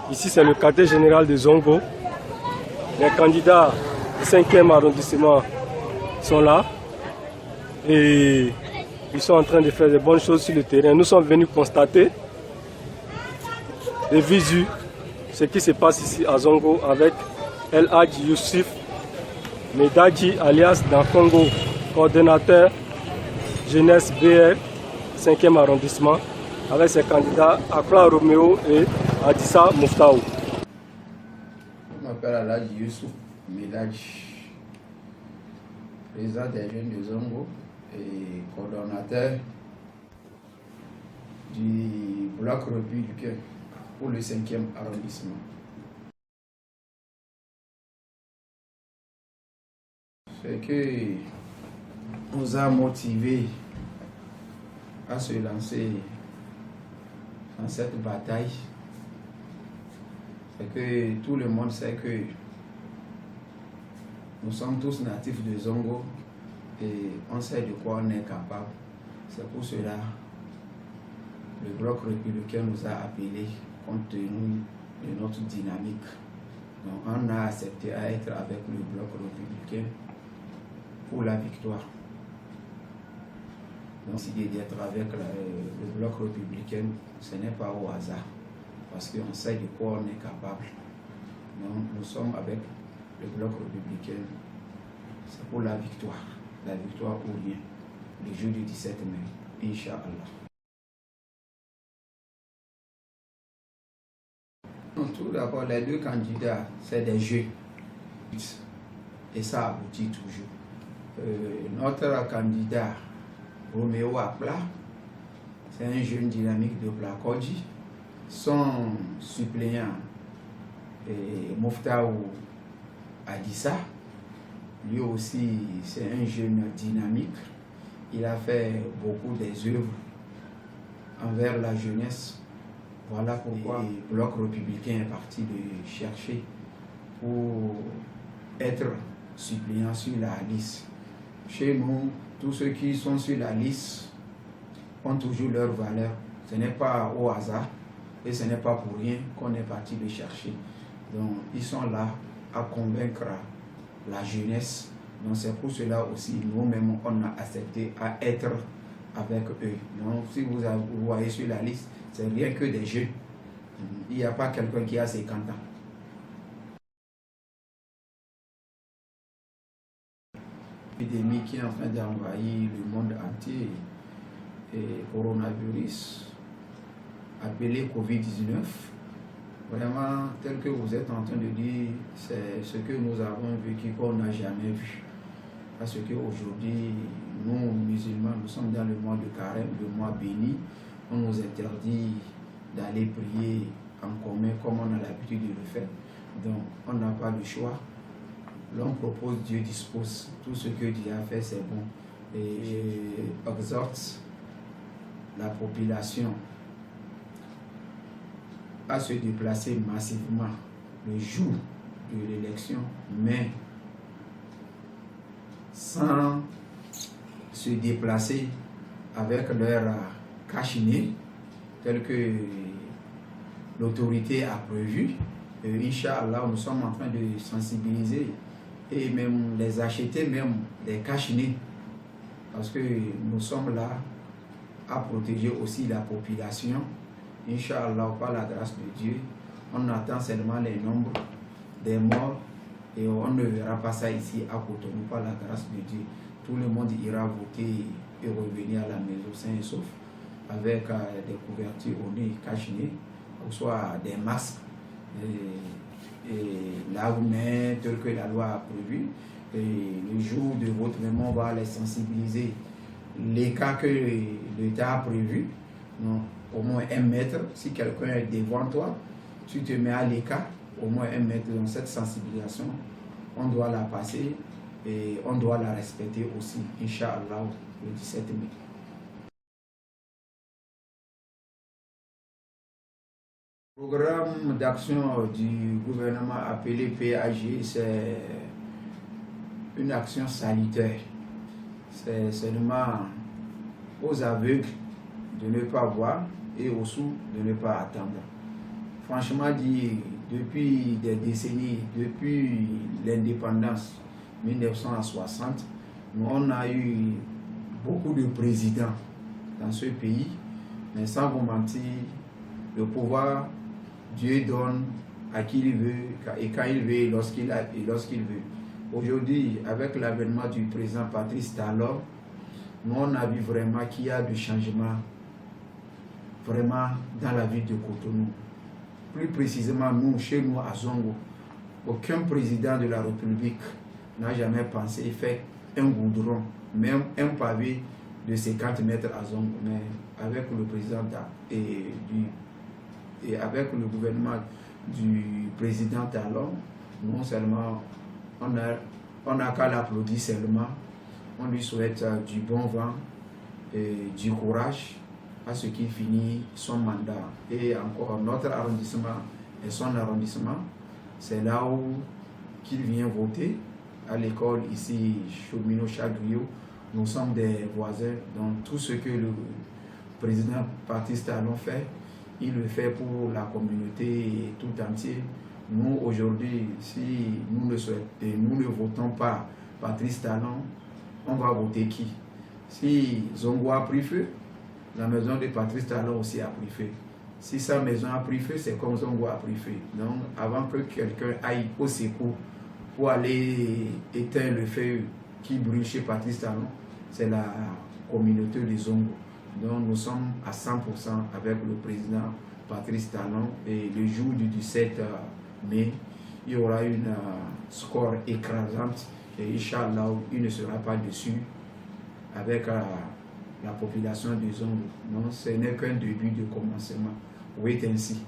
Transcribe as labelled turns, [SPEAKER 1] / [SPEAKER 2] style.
[SPEAKER 1] Ici, c'est le quartier général de Zongo. Les candidats du 5e arrondissement sont là et ils sont en train de faire de bonnes choses sur le terrain. Nous sommes venus constater de visu ce qui se passe ici à Zongo avec El Hadji Youssouf Medadji alias Dankongo, coordonnateur jeunesse BR 5e arrondissement, avec ses candidats Akla Romeo et Adissa Mouftaou.
[SPEAKER 2] Je m'appelle El Hadji Youssouf Medadji, président des jeunes de Zongo et coordonnateur du bloc républicain pour le 5e arrondissement. Ce qui nous a motivés à se lancer dans cette bataille, c'est que tout le monde sait que nous sommes tous natifs de Zongo et on sait de quoi on est capable. C'est pour cela que le bloc républicain nous a appelés compte tenu de notre dynamique. Donc on a accepté à être avec le bloc républicain pour la victoire. Donc décider d'être avec le bloc républicain, ce n'est pas au hasard, parce qu'on sait de quoi on est capable. Donc nous sommes avec le bloc républicain, c'est pour la victoire ou rien, le jour du 17 mai, Inch'Allah. Tout d'abord, les deux candidats, c'est des jeux, et ça aboutit toujours. Notre candidat, Romeo Akla, c'est un jeune dynamique de Plakodji. Son suppléant, Mouftaou Adissa, lui aussi c'est un jeune dynamique. Il a fait beaucoup des œuvres envers la jeunesse. Voilà pourquoi le bloc républicain est parti de chercher pour être suppléant sur la liste. Chez nous, tous ceux qui sont sur la liste ont toujours leur valeur. Ce n'est pas au hasard et ce n'est pas pour rien qu'on est parti les chercher. Donc, ils sont là à convaincre la jeunesse. Donc, c'est pour cela aussi, nous-mêmes, on a accepté à être avec eux. Donc, si vous voyez sur la liste, c'est rien que des jeunes. Il n'y a pas quelqu'un qui a 50 ans. L'épidémie qui est en train d'envahir le monde entier, et coronavirus, appelé Covid-19, vraiment, tel que vous êtes en train de dire, c'est ce que nous avons vécu qu'on n'a jamais vu. Parce qu'aujourd'hui, nous, musulmans, nous sommes dans le mois de carême, le mois béni. On nous interdit d'aller prier en commun comme on a l'habitude de le faire. Donc, on n'a pas le choix. L'homme propose, Dieu dispose. Tout ce que Dieu a fait, c'est bon. Et exhorte la population à se déplacer massivement le jour de l'élection, mais sans se déplacer avec leur cache-nez, tel que l'autorité a prévu. Inch'Allah, nous sommes en train de sensibiliser et même les acheter, même des cache-nez, parce que nous sommes là à protéger aussi la population. Inch'Allah, par la grâce de Dieu, on attend seulement les nombres des morts et on ne verra pas ça ici à Cotonou, par la grâce de Dieu. Tout le monde ira voter et revenir à la maison sain et sauf, avec des couvertures au nez, cache-nez, ou soit des masques, et l'armée tel que la loi a prévu. Et le jour de vote, même on va les sensibiliser. Les cas que l'État a prévu, non, au moins 1 mètre, si quelqu'un est devant toi, tu te mets à l'écart, au moins 1 mètre. Dans cette sensibilisation, on doit la passer et on doit la respecter aussi, Inch'Allah, le 17 mai. Le programme d'action du gouvernement appelé PAG, c'est une action sanitaire. C'est seulement aux aveugles de ne pas voir et aux sourds de ne pas attendre. franchement dit, depuis des décennies, depuis l'indépendance 1960, nous on a eu beaucoup de présidents dans ce pays, mais sans vous mentir, le pouvoir, Dieu donne à qui il veut et quand il veut et lorsqu'il veut. Aujourd'hui, avec l'avènement du président Patrice Talon, nous on a vu vraiment qu'il y a du changement vraiment dans la ville de Cotonou. Plus précisément, nous, chez nous à Zongo, aucun président de la République n'a jamais pensé faire un goudron, même un pavé de 50 mètres à Zongo. Mais avec le président et avec le gouvernement du président Talon, non seulement on a qu'à l'applaudir seulement, on lui souhaite du bon vent et du courage à ce qu'il finit son mandat. Et encore notre arrondissement et son arrondissement, c'est là où qu'il vient voter, à l'école ici, Chomino Chagrio. Nous sommes des voisins, donc tout ce que le président Patrice Talon fait, il le fait pour la communauté tout entière. Nous, aujourd'hui, si nous ne votons pas Patrice Talon, on va voter qui? Si Zongo a pris feu, la maison de Patrice Talon aussi a pris feu. Si sa maison a pris feu, c'est comme Zongo a pris feu. Donc, avant que quelqu'un aille au secours pour aller éteindre le feu qui brûle chez Patrice Talon, c'est la communauté de Zongo. Donc, nous sommes à 100% avec le président Patrice Talon. Et le jour du 17 mai, il y aura une score écrasante. Et Inch'Allah, il ne sera pas déçu avec la population de Zongo. Non, ce n'est qu'un début de commencement. Oui, ainsi.